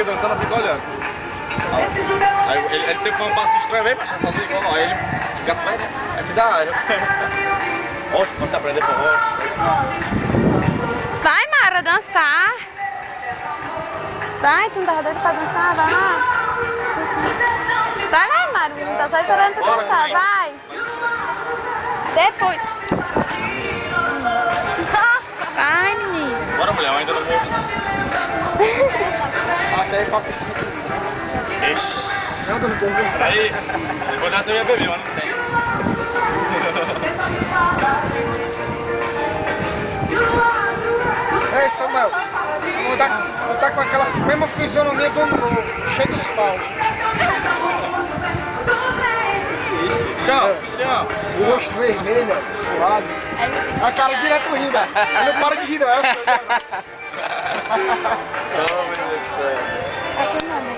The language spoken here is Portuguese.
dançando, eu fico olhando. Aí ele tem que fazer um passo estranho, vem, mas fazer igual. Aí ele fica atrás, né? Aí me dá. Rocha, você aprender com rocha. Vai, Mara, dançar. Vai, tu não tava doido pra dançar? Vai lá. Vai lá, Mara, não tá só esperando pra dançar, vai. Depois. Vai, menino. Bora, mulher, eu ainda não vou. Até ir pra piscina. Ixi. Não, não tem jeito. Peraí, depois dessa eu ia beber, mas não tem. Ei, Samuel, tu tá com aquela mesma fisionomia do novo, cheio dos pau. Chão, chão. O rosto vermelho, suado. A cara direto rindo. Ele não para de rir, não. Oh, meu Deus do céu. Tá com nome,